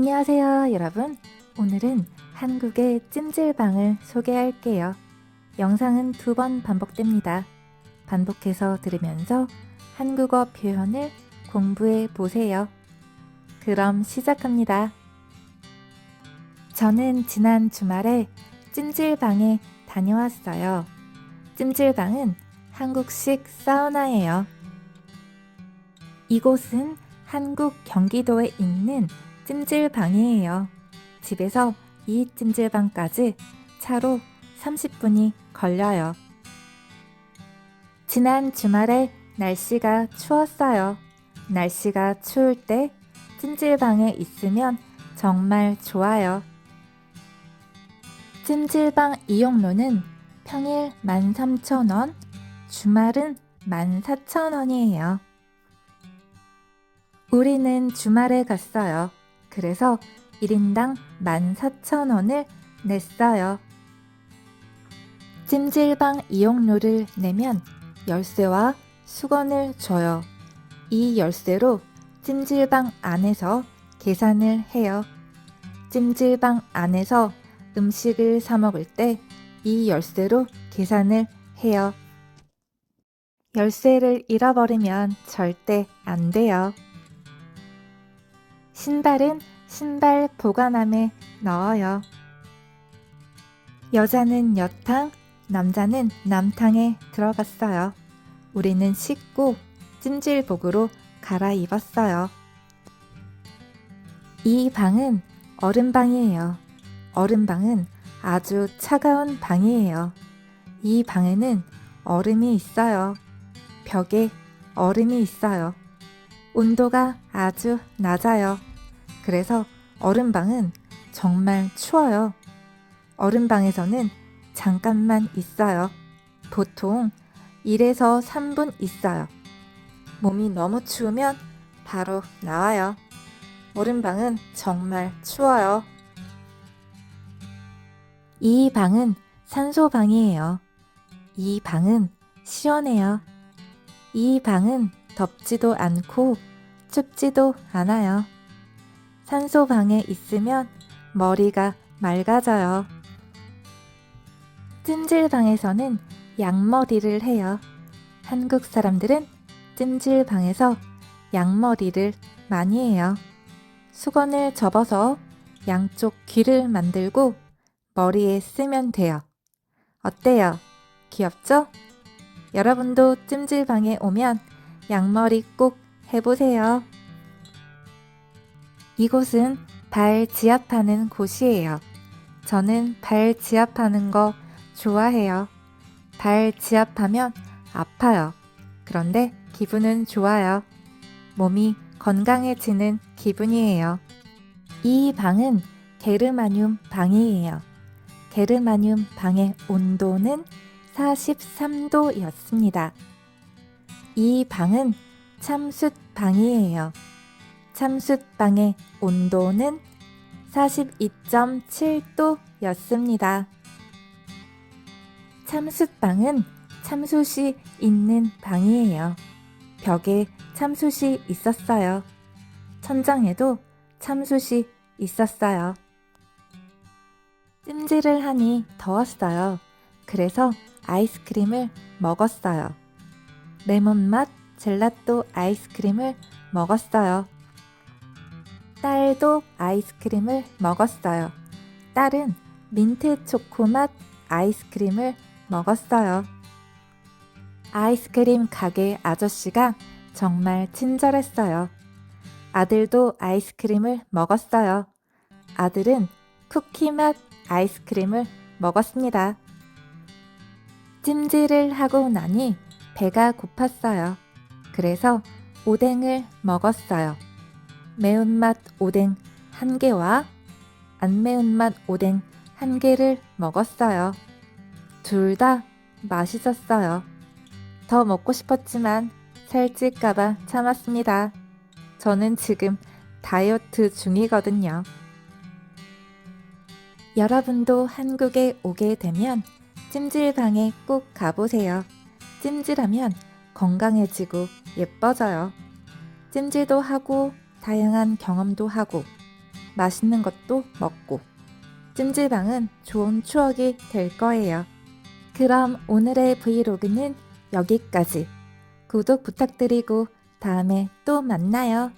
안녕하세요, 여러분. 오늘은 한국의 찜질방을 소개할게요. 영상은 2번 반복됩니다. 반복해서 들으면서 한국어 표현을 공부해 보세요. 그럼 시작합니다. 저는 지난 주말에 찜질방에 다녀왔어요. 찜질방은 한국식 사우나예요. 이곳은 한국 경기도에 있는 찜질방이에요. 집에서 이 찜질방까지 차로 30분이 걸려요. 지난 주말에 날씨가 추웠어요. 날씨가 추울 때 찜질방에 있으면 정말 좋아요. 찜질방 이용료는 평일 13,000원, 주말은 14,000원이에요. 우리는 주말에 갔어요. 그래서 1인당 14,000원을 냈어요. 찜질방 이용료를 내면 열쇠와 수건을 줘요. 이 열쇠로 찜질방 안에서 계산을 해요. 찜질방 안에서 음식을 사 먹을 때 이 열쇠로 계산을 해요. 열쇠를 잃어버리면 절대 안 돼요. 신발은 신발 보관함에 넣어요. 여자는 여탕, 남자는 남탕에 들어갔어요. 우리는 씻고 찜질복으로 갈아입었어요. 이 방은 얼음방이에요. 얼음방은 아주 차가운 방이에요. 이 방에는 얼음이 있어요. 벽에 얼음이 있어요. 온도가 아주 낮아요. 그래서 얼음방은 정말 추워요. 얼음방에서는 잠깐만 있어요. 보통 1에서 3분 있어요. 몸이 너무 추우면 바로 나와요. 얼음방은 정말 추워요. 이 방은 산소방이에요. 이 방은 시원해요. 이 방은 덥지도 않고 춥지도 않아요. 산소방에 있으면 머리가 맑아져요. 찜질방에서는 양머리를 해요. 한국 사람들은 찜질방에서 양머리를 많이 해요. 수건을 접어서 양쪽 귀를 만들고 머리에 쓰면 돼요. 어때요? 귀엽죠? 여러분도 찜질방에 오면 양머리 꼭 해보세요. 이곳은 발 지압하는 곳이에요. 저는 발 지압하는 거 좋아해요. 발 지압하면 아파요. 그런데 기분은 좋아요. 몸이 건강해지는 기분이에요. 이 방은 게르마늄 방이에요. 게르마늄 방의 온도는 43도였습니다. 이 방은 참숯방이에요. 참숯방의 온도는 42.7도였습니다. 참숯방은 참숯이 있는 방이에요. 벽에 참숯이 있었어요. 천장에도 참숯이 있었어요. 찜질을 하니 더웠어요. 그래서 아이스크림을 먹었어요. 레몬맛 젤라또 아이스크림을 먹었어요. 딸도 아이스크림을 먹었어요. 딸은 민트 초코맛 아이스크림을 먹었어요. 아이스크림 가게 아저씨가 정말 친절했어요. 아들도 아이스크림을 먹었어요. 아들은 쿠키맛 아이스크림을 먹었습니다. 찜질을 하고 나니 배가 고팠어요. 그래서 오뎅을 먹었어요. 매운맛 오뎅 1개와 안 매운맛 오뎅 1개를 먹었어요. 둘 다 맛있었어요. 더 먹고 싶었지만 살찔까봐 참았습니다. 저는 지금 다이어트 중이거든요. 여러분도 한국에 오게 되면 찜질방에 꼭 가보세요. 찜질하면 건강해지고 예뻐져요. 찜질도 하고 다양한 경험도 하고 맛있는 것도 먹고 찜질방은 좋은 추억이 될 거예요. 그럼 오늘의 브이로그는 여기까지. 구독 부탁드리고 다음에 또 만나요.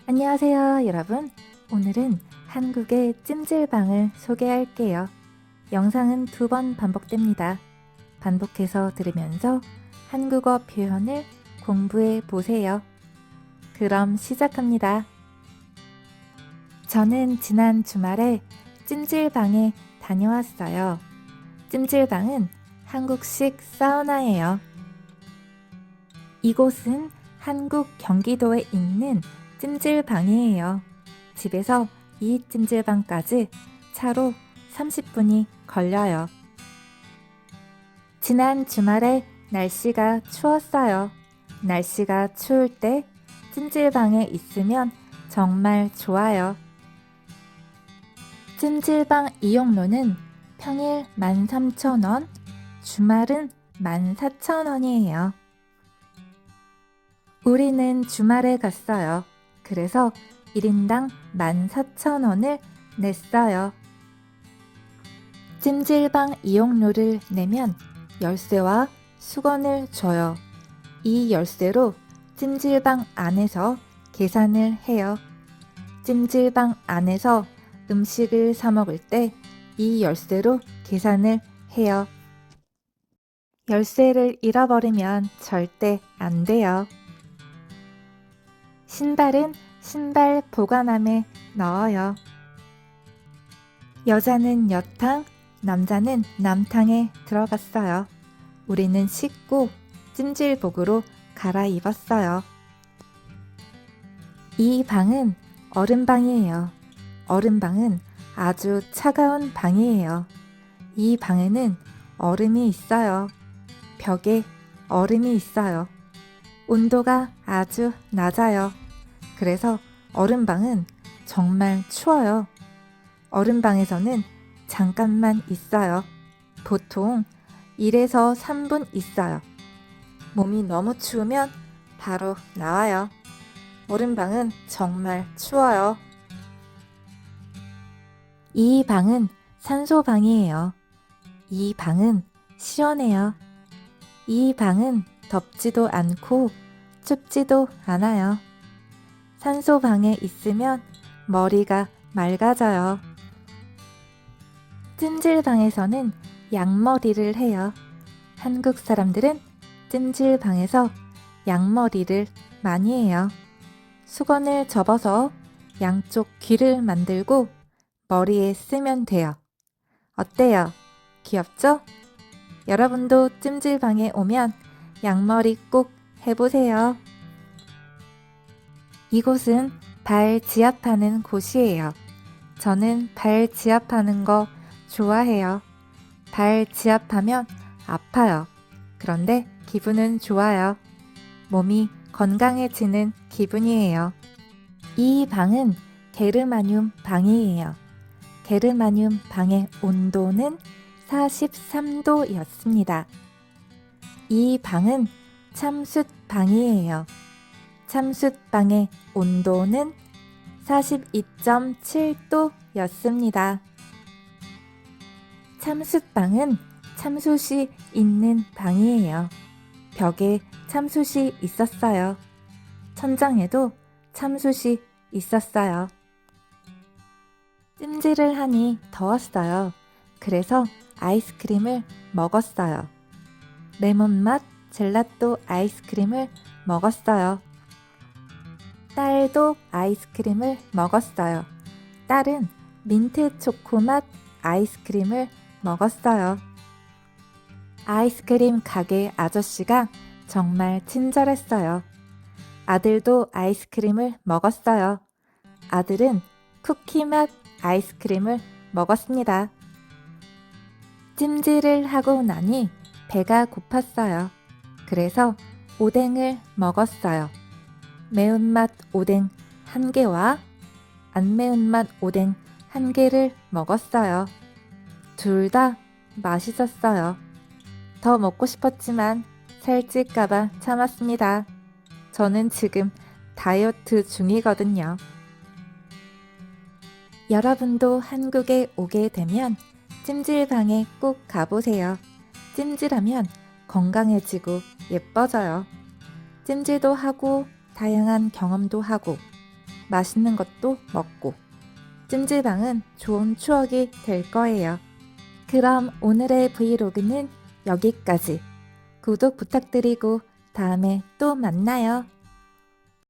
안녕하세요, 여러분. 오늘은 한국의 찜질방을 소개할게요. 영상은 2번 반복됩니다. 반복해서 들으면서 한국어 표현을 공부해 보세요. 그럼 시작합니다. 저는 지난 주말에 찜질방에 다녀왔어요. 찜질방은 한국식 사우나예요. 이곳은 한국 경기도에 있는 찜질방이에요. 집에서 이 찜질방까지 차로 30분이 걸려요. 지난 주말에 날씨가 추웠어요. 날씨가 추울 때 찜질방에 있으면 정말 좋아요. 찜질방 이용료는 평일 13,000원, 주말은 14,000원이에요. 우리는 주말에 갔어요. 그래서 1인당 14,000원을 냈어요. 찜질방 이용료를 내면 열쇠와 수건을 줘요. 이 열쇠로 찜질방 안에서 계산을 해요. 찜질방 안에서 음식을 사 먹을 때 이 열쇠로 계산을 해요. 열쇠를 잃어버리면 절대 안 돼요. 신발은 신발 보관함에 넣어요. 여자는 여탕, 남자는 남탕에 들어갔어요. 우리는 씻고 찜질복으로 갈아입었어요. 이 방은 얼음방이에요. 얼음방은 아주 차가운 방이에요. 이 방에는 얼음이 있어요. 벽에 얼음이 있어요. 온도가 아주 낮아요. 그래서 얼음방은 정말 추워요. 얼음방에서는 잠깐만 있어요. 보통 1에서 3분 있어요. 몸이 너무 추우면 바로 나와요. 얼음방은 정말 추워요. 이 방은 산소방이에요. 이 방은 시원해요. 이 방은 덥지도 않고 춥지도 않아요. 산소방에 있으면 머리가 맑아져요. 찜질방에서는 양머리를 해요. 한국 사람들은 찜질방에서 양머리를 많이 해요. 수건을 접어서 양쪽 귀를 만들고 머리에 쓰면 돼요. 어때요? 귀엽죠? 여러분도 찜질방에 오면 양머리 꼭 해보세요. 이곳은 발 지압하는 곳이에요. 저는 발 지압하는 거 좋아해요. 발 지압하면 아파요. 그런데 기분은 좋아요. 몸이 건강해지는 기분이에요. 이 방은 게르마늄 방이에요. 게르마늄 방의 온도는 43도였습니다. 이 방은 참숯 방이에요. 참숯 방의 온도는 42.7도였습니다. 참숯 방은 참숯이 있는 방이에요. 벽에 참숯이 있었어요. 천장에도 참숯이 있었어요. 찜질을 하니 더웠어요. 그래서 아이스크림을 먹었어요. 레몬맛 젤라또 아이스크림을 먹었어요. 딸도 아이스크림을 먹었어요. 딸은 민트 초코맛 아이스크림을 먹었어요. 아이스크림 가게 아저씨가 정말 친절했어요. 아들도 아이스크림을 먹었어요. 아들은 쿠키맛 아이스크림을 먹었습니다. 찜질을 하고 나니 배가 고팠어요. 그래서 오뎅을 먹었어요. 매운맛 오뎅 1개와 안 매운맛 오뎅 1개를 먹었어요. 둘 다 맛있었어요. 더 먹고 싶었지만 살찔까봐 참았습니다. 저는 지금 다이어트 중이거든요. 여러분도 한국에 오게 되면 찜질방에 꼭 가보세요. 찜질하면 건강해지고 예뻐져요. 찜질도 하고 다양한 경험도 하고 맛있는 것도 먹고 찜질방은 좋은 추억이 될 거예요. 그럼 오늘의 브이로그는 여기까지. 구독 부탁드리고 다음에 또 만나요.